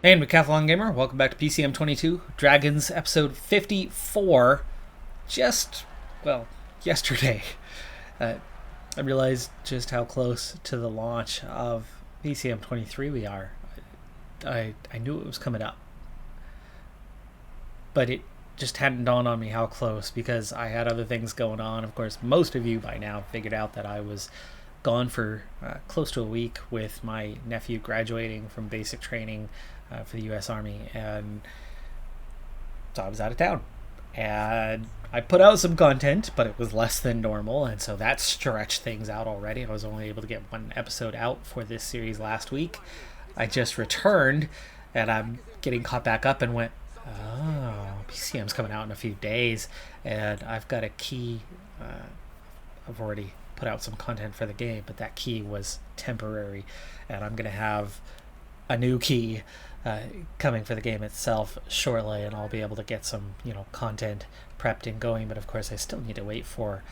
Hey, Decathlon Gamer, welcome back to PCM22 Dragons episode 54. Just, well, yesterday. Uh, I realized just how close to the launch of PCM23 we are. I knew it was coming up, but it just hadn't dawned on me how close because I had other things going on. Of course, most of you by now figured out that I was gone for close to a week with my nephew graduating from basic training for the U.S. Army, and so I was out of town. And I put out some content, but it was less than normal, and so that stretched things out already. I was only able to get one episode out for this series last week. I just returned, and I'm getting caught back up and went, oh, PCM's coming out in a few days, and I've got a key. I've already put out some content for the game, but that key was temporary, and I'm going to have a new key coming for the game itself shortly, and I'll be able to get some content prepped and going. But of course I still need to wait for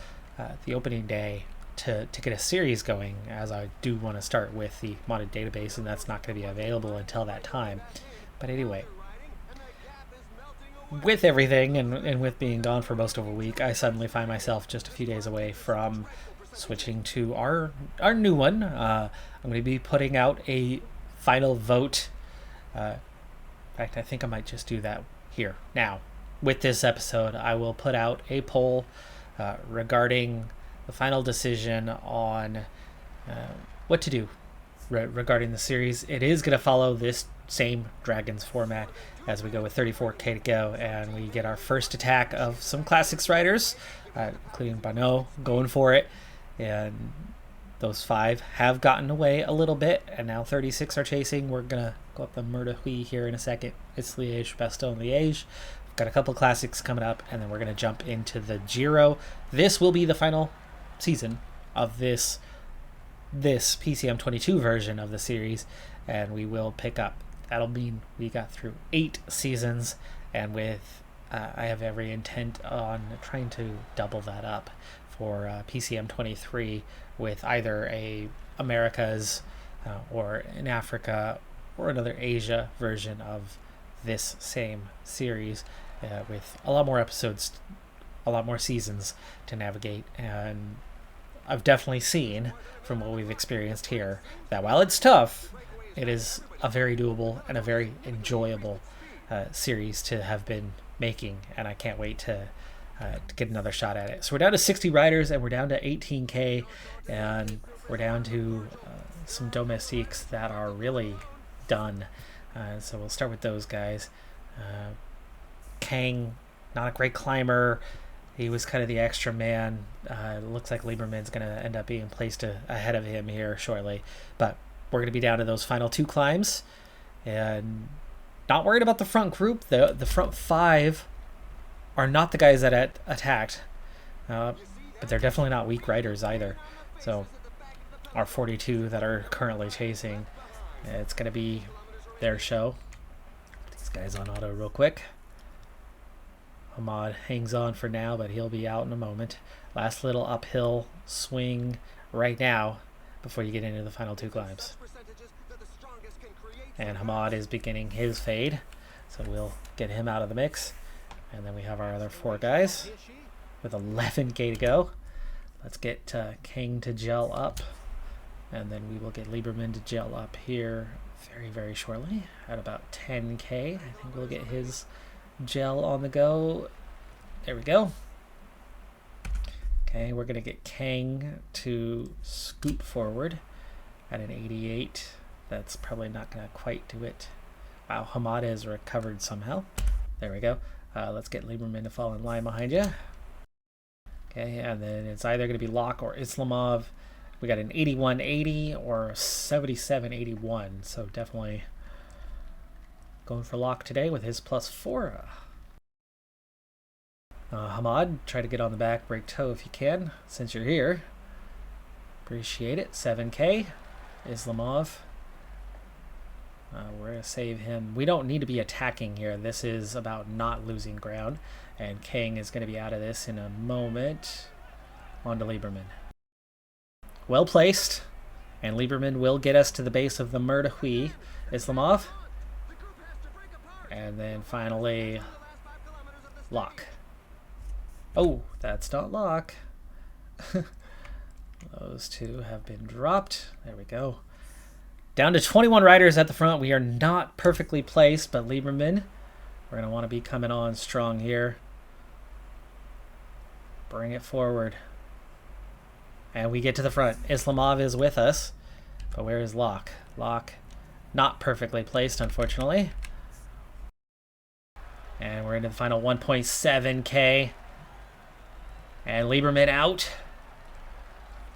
the opening day to get a series going, as I do want to start with the modded database, and that's not going to be available until that time. But anyway, with everything and with being gone for most of a week, I suddenly find myself just a few days away from switching to our new one. I'm going to be putting out a final vote. In fact, I think I might just do that here now. With this episode, I will put out a poll regarding the final decision on what to do regarding the series. It is going to follow this same Dragons format as we go with 34k to go, and we get our first attack of some Classics riders, including Bano going for it, and those 5 have gotten away a little bit, and now 36 are chasing. We're going to go up the Murder-Hui here in a second. It's Liège, Bastogne, Liège. We've got a couple classics coming up, and then we're going to jump into the Giro. This will be the final season of this PCM22 version of the series, and we will pick up. That'll mean we got through 8 seasons, and with I have every intent on trying to double that up for PCM23 with either a Americas or in Africa or another Asia version of this same series, with a lot more episodes, a lot more seasons to navigate. And I've definitely seen from what we've experienced here that while it's tough, it is a very doable and a very enjoyable series to have been making, and I can't wait to get another shot at it. So we're down to 60 riders, and we're down to 18k, and we're down to some domestiques that are really done. So we'll start with those guys. Kang, not a great climber. He was kind of the extra man. Looks like Lieberman's going to end up being placed ahead of him here shortly, but we're going to be down to those final 2 climbs, and not worried about the front group. The front 5 are not the guys that attacked, but they're definitely not weak riders either. So our 42 that are currently chasing, it's going to be their show. Put these guys on auto real quick. Ahmad hangs on for now, but he'll be out in a moment. Last little uphill swing right now before you get into the final 2 climbs. And Hamad is beginning his fade, so we'll get him out of the mix. And then we have our other 4 guys with 11k to go. Let's get Kang to gel up, and then we will get Lieberman to gel up here very, very shortly at about 10k. I think we'll get his gel on the go. There we go. Okay, we're going to get Kang to scoot forward at an 88. That's probably not going to quite do it. Wow, Hamada has recovered somehow. There we go. Let's get Lieberman to fall in line behind you. Okay, and then it's either going to be Locke or Islamov. We got an 81-80 or 77-81, so definitely going for Locke today with his +4. Hamad, try to get on the back, break toe if you can, since you're here. Appreciate it. 7k. Islamov. We're going to save him. We don't need to be attacking here. This is about not losing ground. And Kang is going to be out of this in a moment. On to Lieberman. Well placed. And Lieberman will get us to the base of the Murder-Hui. Islamov. And then finally, Lock. Oh, that's not Lock. Those two have been dropped. There we go. Down to 21 riders at the front. We are not perfectly placed, but Lieberman, we're going to want to be coming on strong here. Bring it forward. And we get to the front. Islamov is with us. But where is Lock? Lock not perfectly placed, unfortunately. And we're into the final 1.7K. And Lieberman out.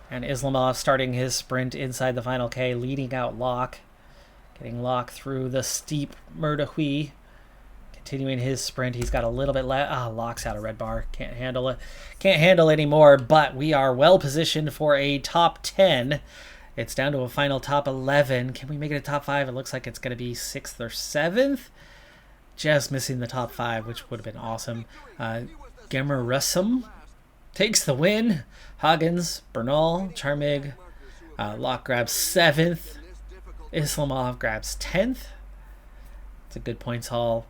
And Islamov starting his sprint inside the final K, leading out Lock. Getting Lock through the steep Murdahui. Continuing his sprint. He's got a little bit left. Lock's out of red bar. Can't handle it. Can't handle anymore, but we are well positioned for a top 10. It's down to a final top 11. Can we make it a top 5? It looks like it's going to be 6th or 7th. Just missing the top 5, which would have been awesome. Gemerusum takes the win. Hagens, Bernal, Charmig. Lock grabs 7th. Islamov grabs 10th. It's a good points haul.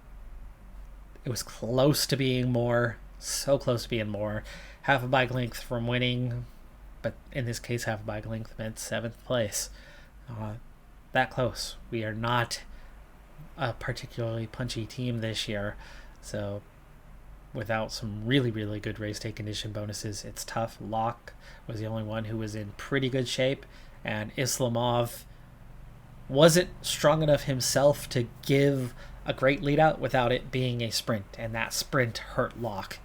It was close to being more. So close to being more. Half a bike length from winning. But in this case, half a bike length meant 7th place. That close. We are not a particularly punchy team this year. So without some really, really good race day condition bonuses, it's tough. Lock was the only one who was in pretty good shape. And Islamov wasn't strong enough himself to give a great lead out without it being a sprint. And that sprint hurt Lock.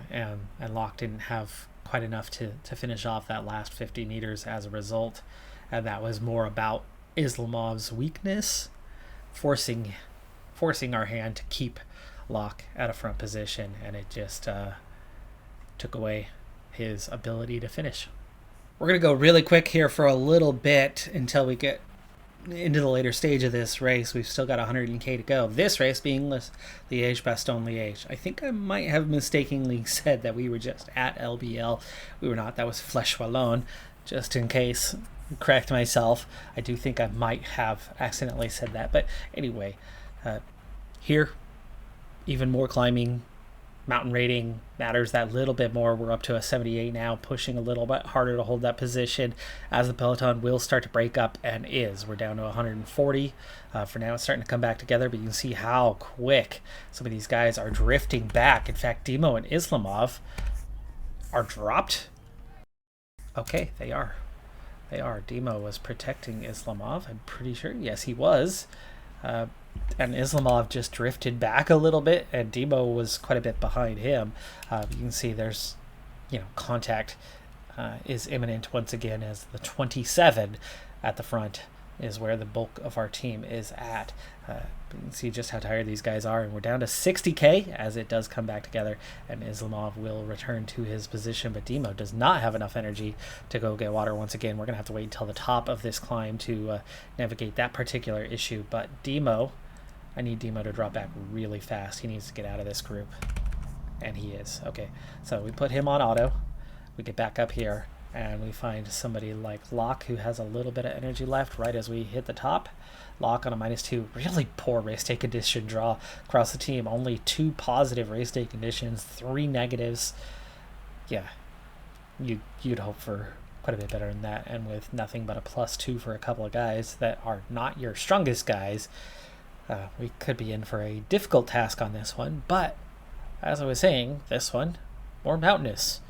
And Lock didn't have quite enough to finish off that last 50 meters as a result. And that was more about Islamov's weakness, forcing our hand to keep Lock at a front position, and it just took away his ability to finish. We're going to go really quick here for a little bit until we get into the later stage of this race. We've still got 100K to go. This race being Liège-Bastogne-Liège. I think I might have mistakenly said that we were just at LBL. We were not. That was Flèche Wallonne. Just in case, correct myself. I do think I might have accidentally said that. But anyway, here, even more climbing. Mountain rating matters that little bit more. We're up to a 78 now, pushing a little bit harder to hold that position as the peloton will start to break up, and is. We're down to 140. For now, it's starting to come back together, but you can see how quick some of these guys are drifting back. In fact, Dimo and Islamov are dropped. Okay, they are. They are. Dimo was protecting Islamov, I'm pretty sure. Yes, he was. And Islamov just drifted back a little bit, and Demo was quite a bit behind him. You can see there's, contact is imminent once again, as the 27 at the front is where the bulk of our team is at. You can see just how tired these guys are, and we're down to 60K as it does come back together, and Islamov will return to his position, but Demo does not have enough energy to go get water once again. We're going to have to wait until the top of this climb to navigate that particular issue, but I need Demo to drop back really fast. He needs to get out of this group, and he is. Okay, so we put him on auto. We get back up here, and we find somebody like Lock, who has a little bit of energy left right as we hit the top. Lock on a -2. Really poor race day condition draw across the team. Only 2 positive race day conditions, 3 negatives. Yeah, you'd hope for quite a bit better than that, and with nothing but a +2 for a couple of guys that are not your strongest guys, we could be in for a difficult task on this one. But as I was saying, this one, more mountainous.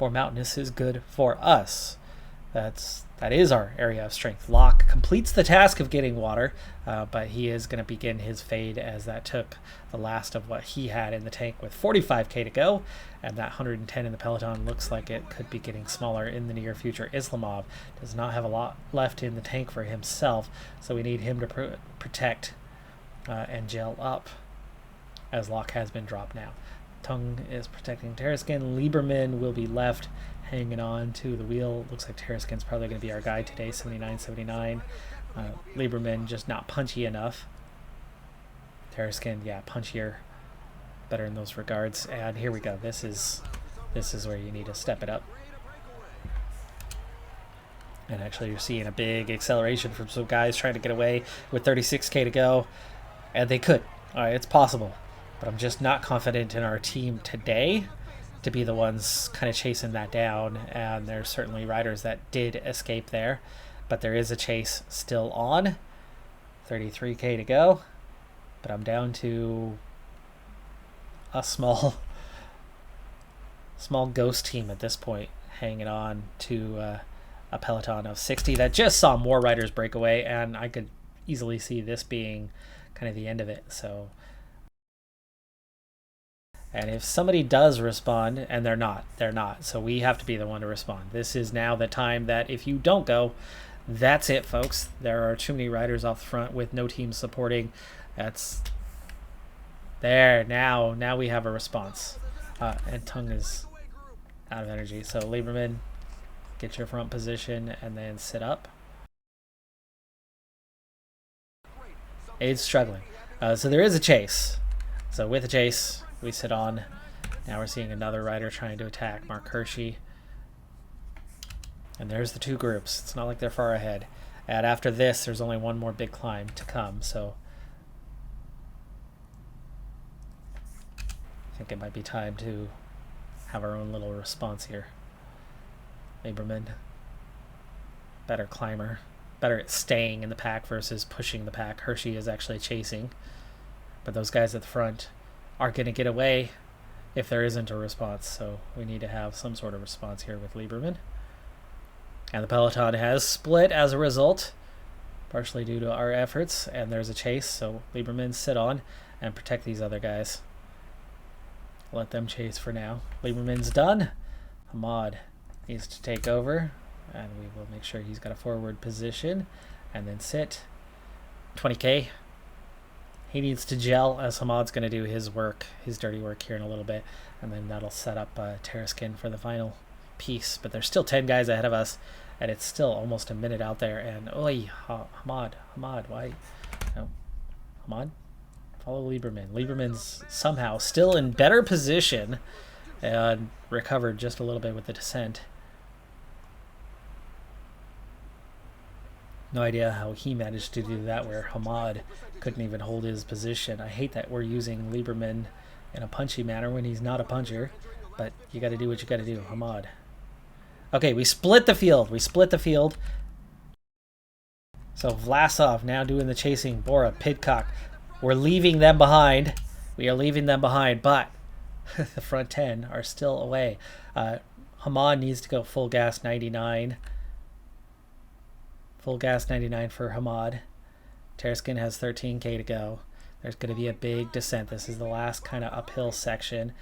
More mountainous is good for us. That is our area of strength. Lock completes the task of getting water, but he is going to begin his fade, as that took the last of what he had in the tank with 45K to go, and that 110 in the peloton looks like it could be getting smaller in the near future. Islamov does not have a lot left in the tank for himself, so we need him to protect and gel up, as Lock has been dropped now. Tung is protecting Terraskin. Lieberman will be left hanging on to the wheel. Looks like Terraskin's probably going to be our guy today, 79-79. Lieberman just not punchy enough. Terraskin, yeah, punchier, better in those regards. And here we go. This is where you need to step it up. And actually, you're seeing a big acceleration from some guys trying to get away with 36K to go. And they could. It's possible, but I'm just not confident in our team today to be the ones kind of chasing that down. And there's certainly riders that did escape there, but there is a chase still on. 33k to go, but I'm down to a small ghost team at this point, hanging on to a peloton of 60 that just saw more riders break away, and I could easily see this being kind of the end of it. So, and if somebody does respond, and they're not, so we have to be the one to respond. This is now the time that if you don't go, that's it, folks. There are too many riders off the front with no team supporting. That's there. Now we have a response. And Tung is out of energy. So Lieberman, get your front position and then sit up. Aid's struggling. So there is a chase. So with a chase, we sit on. Now we're seeing another rider trying to attack Mark Hershey. And there's the two groups. It's not like they're far ahead. And after this, there's only one more big climb to come. So I think it might be time to have our own little response here. Lieberman, better climber, better at staying in the pack versus pushing the pack. Hershey is actually chasing, but those guys at the front are going to get away if there isn't a response. So we need to have some sort of response here with Lieberman. And the peloton has split as a result, partially due to our efforts, and there's a chase. So Lieberman, sit on and protect these other guys. Let them chase for now. Lieberman's done. Hamad needs to take over, and we will make sure he's got a forward position and then sit. 20k. He needs to gel, as Hamad's going to do his work, his dirty work here in a little bit, and then that'll set up Terraskin for the final piece. But there's still 10 guys ahead of us, and it's still almost a minute out there. And Hamad, why? No, Hamad. Follow Lieberman. Lieberman's somehow still in better position and recovered just a little bit with the descent. No idea how he managed to do that where Hamad couldn't even hold his position. I hate that we're using Lieberman in a punchy manner when he's not a puncher, but you got to do what you got to do. Hamad. Okay, we split the field. So Vlasov now doing the chasing. Bora, Pidcock. We're leaving them behind. We are leaving them behind, but the front 10 are still away. Hamad needs to go full gas 99. Full gas 99 for Hamad. Terraskin has 13k to go. There's going to be a big descent. This is the last kind of uphill section.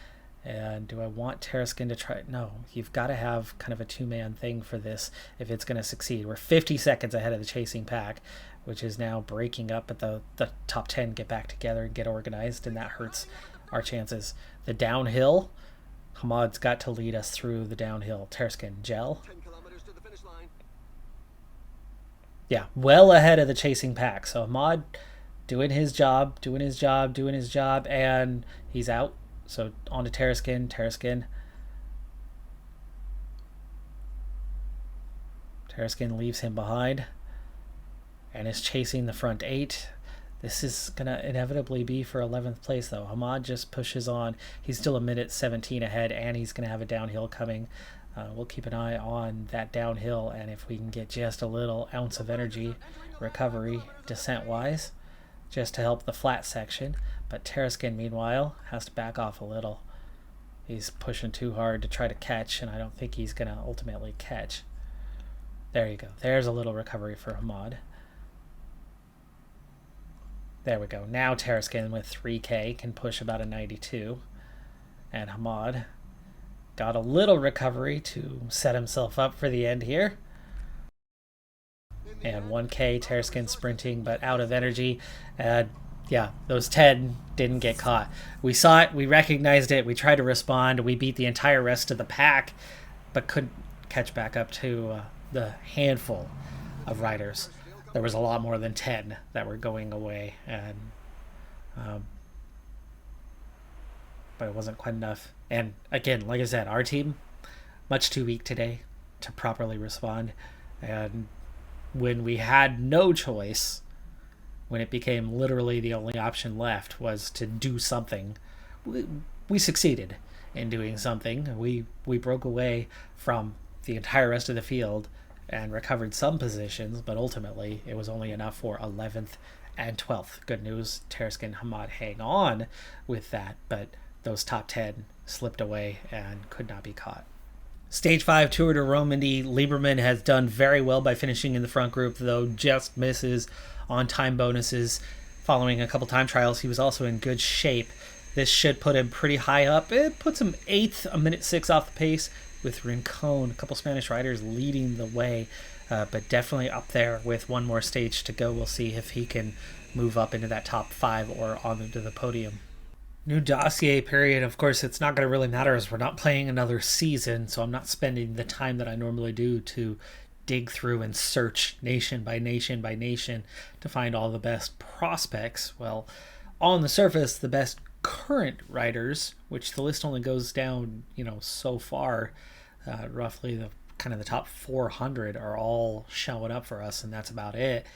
And do I want Terraskin to try? No, you've got to have kind of a two-man thing for this if it's going to succeed. We're 50 seconds ahead of the chasing pack, which is now breaking up, but the top 10 get back together and get organized, and that hurts our chances. The downhill, Hamad's got to lead us through the downhill. Terraskin, gel. Yeah, well ahead of the chasing pack. So Hamad doing his job, and he's out. So on to Terraskin. Terraskin leaves him behind and is chasing the front 8. This is going to inevitably be for 11th place, though. Hamad just pushes on. He's still a minute 17 ahead, and he's going to have a downhill coming. We'll keep an eye on that downhill, and if we can get just a little ounce of energy recovery descent-wise, just to help the flat section. But Terraskin, meanwhile, has to back off a little. He's pushing too hard to try to catch, and I don't think he's going to ultimately catch. There you go. There's a little recovery for Hamad. There we go. Now Terraskin with 3k can push about a 92. And Hamad got a little recovery to set himself up for the end here. And 1k, Terraskin sprinting, but out of energy. Yeah, those 10 didn't get caught. We saw it, we recognized it, we tried to respond, we beat the entire rest of the pack, but couldn't catch back up to the handful of riders. There was a lot more than 10 that were going away, and but it wasn't quite enough. And again, like I said, our team, much too weak today to properly respond. And when we had no choice, when it became literally the only option left was to do something. We succeeded in doing something. We broke away from the entire rest of the field and recovered some positions, but ultimately it was only enough for 11th and 12th. Good news, Teresk and Hamad hang on with that, but those top 10 slipped away and could not be caught. Stage 5 Tour de Romandy. Lieberman has done very well by finishing in the front group, though just misses on time bonuses. Following a couple time trials, he was also in good shape. This should put him pretty high up. It puts him 8th, a minute 6 off the pace, with Rincon, a couple Spanish riders leading the way, but definitely up there with one more stage to go. We'll see if he can move up into that top 5 or onto the podium. New dossier period. Of course, it's not going to really matter as we're not playing another season, so I'm not spending the time that I normally do to dig through and search nation by nation by nation to find all the best prospects. Well, on the surface, the best current riders, which the list only goes down, so far, roughly the kind of the top 400 are all showing up for us, and that's about it.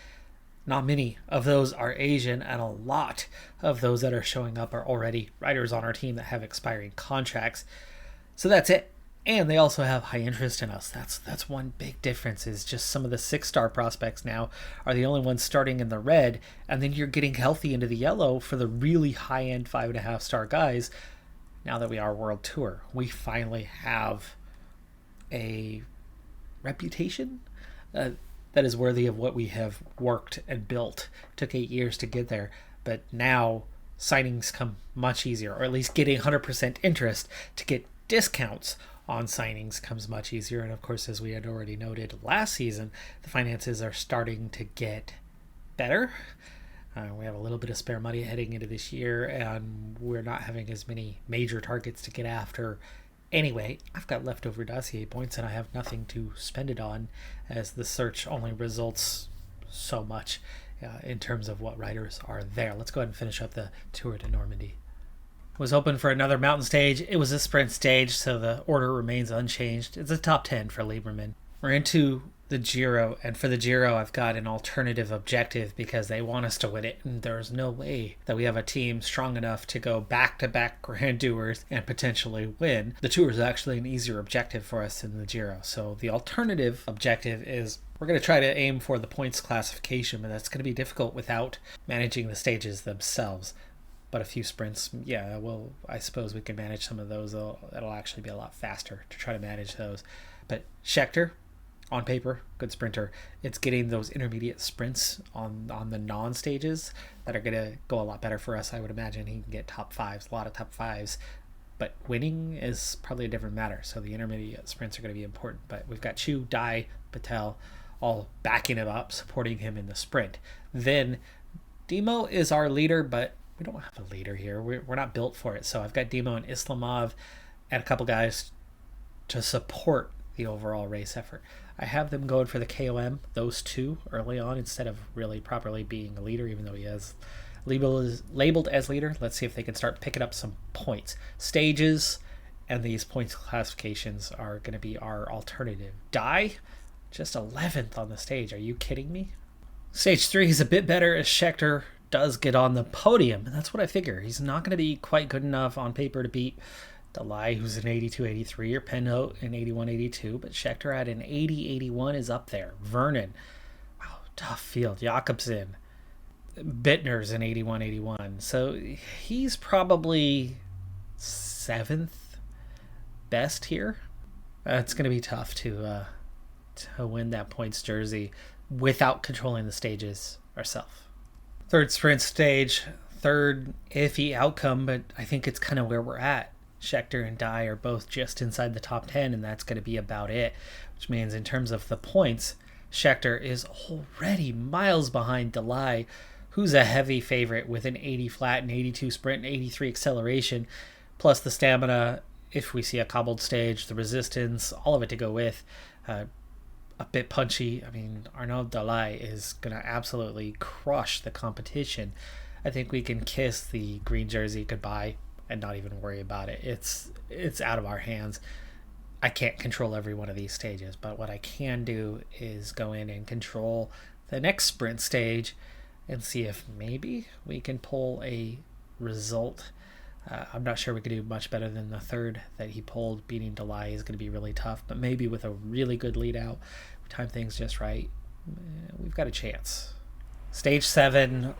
Not many of those are Asian, and a lot of those that are showing up are already riders on our team that have expiring contracts. So that's it. And they also have high interest in us. That's one big difference, is just some of the 6-star prospects now are the only ones starting in the red, and then you're getting healthy into the yellow for the really high-end 5.5-star guys. Now that we are World Tour, we finally have a reputation that is worthy of what we have worked and built. Took 8 years to get there, but now signings come much easier, or at least getting 100% interest to get discounts on signings comes much easier. And of course, as we had already noted last season, the finances are starting to get better. We have a little bit of spare money heading into this year, and we're not having as many major targets to get after. Anyway, I've got leftover dossier points, and I have nothing to spend it on, as the search only results so much in terms of what riders are there. Let's go ahead and finish up the Tour de Normandy. Was open for another mountain stage. It was a sprint stage, so the order remains unchanged. It's a top 10 for Lieberman. We're into the Giro, and for the Giro, I've got an alternative objective because they want us to win it, and there's no way that we have a team strong enough to go back-to-back Grand Tours and potentially win. The Tour is actually an easier objective for us than the Giro, so the alternative objective is we're going to try to aim for the points classification, but that's going to be difficult without managing the stages themselves. But a few sprints, well, I suppose we can manage some of those. That'll actually be a lot faster to try to manage those. But Scheckter, on paper, good sprinter. It's getting those intermediate sprints on the non-stages that are going to go a lot better for us. I would imagine he can get top 5s, a lot of top 5s. But winning is probably a different matter. So the intermediate sprints are going to be important. But we've got Chu, Dai, Patel all backing him up, supporting him in the sprint. Then Demo is our leader, but we don't have a leader here. We're not built for it. So I've got Demo and Islamov and a couple guys to support the overall race effort. I have them going for the KOM, those two, early on, instead of really properly being a leader, even though he is labeled as leader. Let's see if they can start picking up some points. Stages and these points classifications are going to be our alternative. Dai, just 11th on the stage. Are you kidding me? Stage 3 is a bit better as Scheckter does get on the podium. That's what I figure. He's not going to be quite good enough on paper to beat Delay, who's an 82-83, or Penhote an 81-82, but Scheckter at an 80-81 is up there. Vernon, wow, tough field. Jakobsen, Bittner's an 81-81, so he's probably 7th best here. It's going to be tough to win that points jersey without controlling the stages ourselves. Third sprint stage, third iffy outcome, but I think it's kind of where we're at. Scheckter and Dai are both just inside the top 10, and that's going to be about it, which means in terms of the points, Scheckter is already miles behind Delay, who's a heavy favorite with an 80 flat, and 82 sprint, and 83 acceleration, plus the stamina, if we see a cobbled stage, the resistance, all of it to go with. A bit punchy. I mean, Arnaud Delay is going to absolutely crush the competition. I think we can kiss the green jersey goodbye and not even worry about it. It's out of our hands. I can't control every one of these stages, but what I can do is go in and control the next sprint stage and see if maybe we can pull a result. I'm not sure we could do much better than the third that he pulled. Beating Delay is going to be really tough, but maybe with a really good lead out, time things just right, we've got a chance. Stage 7,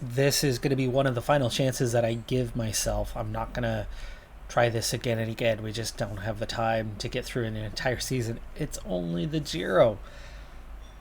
this is going to be one of the final chances that I give myself. I'm not going to try this again and again. We just don't have the time to get through an entire season. It's only the Giro.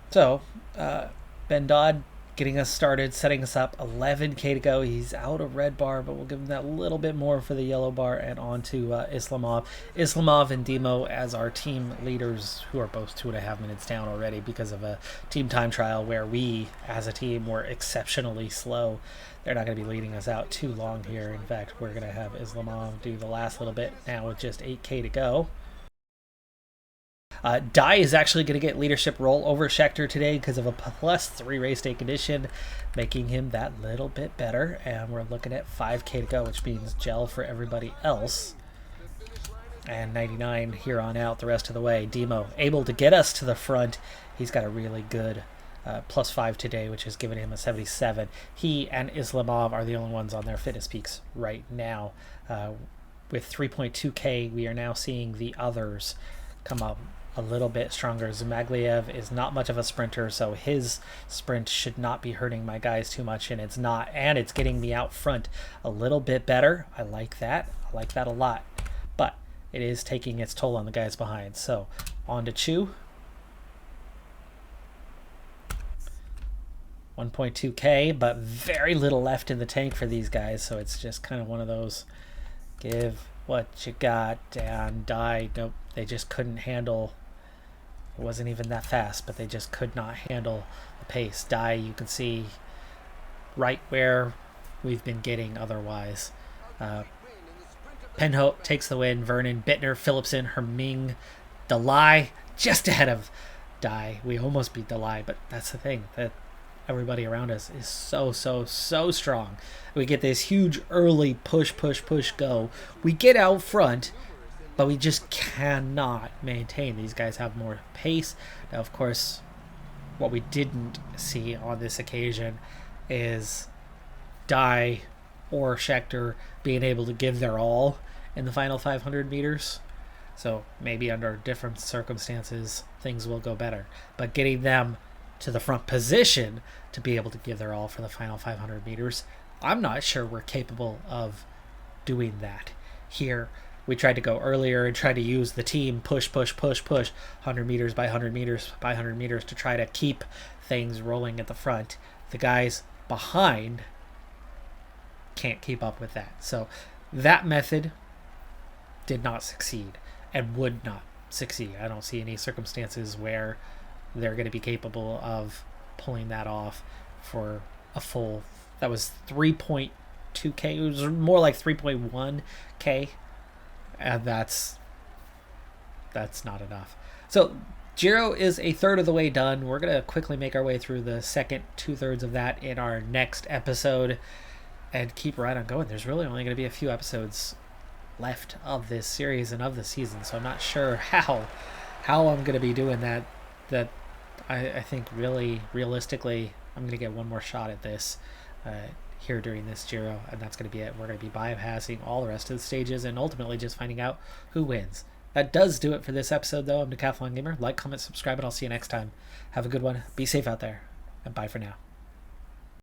So, Ben Dodd getting us started, setting us up. 11k to go. He's out of red bar, but we'll give him that little bit more for the yellow bar, and on to Islamov. Islamov and Demo as our team leaders, who are both 2.5 minutes down already because of a team time trial where we, as a team, were exceptionally slow. They're not going to be leading us out too long here. In fact, we're going to have Islamov do the last little bit now with just 8k to go. Dye is actually going to get leadership role over Schechter today because of a +3 race day condition, making him that little bit better. And we're looking at 5k to go, which means gel for everybody else. And 99 here on out the rest of the way. Demo able to get us to the front. He's got a really good +5 today, which has given him a 77. He and Islamov are the only ones on their fitness peaks right now. With 3.2k, we are now seeing the others come up a little bit stronger. Zmagliev is not much of a sprinter, so his sprint should not be hurting my guys too much, and it's not, and it's getting me out front a little bit better. I like that. I like that a lot, but it is taking its toll on the guys behind. So on to Chu. 1.2k, but very little left in the tank for these guys, so it's just kind of one of those give what you got and die. Nope, they just couldn't handle. It wasn't even that fast, but they just could not handle the pace. Die, you can see right where we've been getting otherwise. Penhote takes the win. Vernon, Bittner, Phillipson, Herming, Delay just ahead of Die. We almost beat Delay, but that's the thing, that everybody around us is so strong. We get this huge early push go. We get out front, but we just cannot maintain. These guys have more pace. Now, of course, what we didn't see on this occasion is Dye or Schechter being able to give their all in the final 500 meters. So maybe under different circumstances, things will go better. But getting them to the front position to be able to give their all for the final 500 meters, I'm not sure we're capable of doing that. Here, we tried to go earlier and try to use the team push, 100 meters by 100 meters by 100 meters to try to keep things rolling at the front. The guys behind can't keep up with that. So that method did not succeed and would not succeed. I don't see any circumstances where they're going to be capable of pulling that off for a full. That was 3.2k. It was more like 3.1k, and that's not enough. So Giro is a third of the way done. We're going to quickly make our way through the second 2/3 of that in our next episode and keep right on going. There's really only going to be a few episodes left of this series and of the season, so I'm not sure how I'm going to be doing that. I think really realistically I'm going to get one more shot at this here during this Giro, and that's going to be it. We're going to be bypassing all the rest of the stages and ultimately just finding out who wins. That does do it for this episode, though. I'm Decathlon Gamer. Like, comment, subscribe, and I'll see you next time. Have a good one. Be safe out there, and bye for now.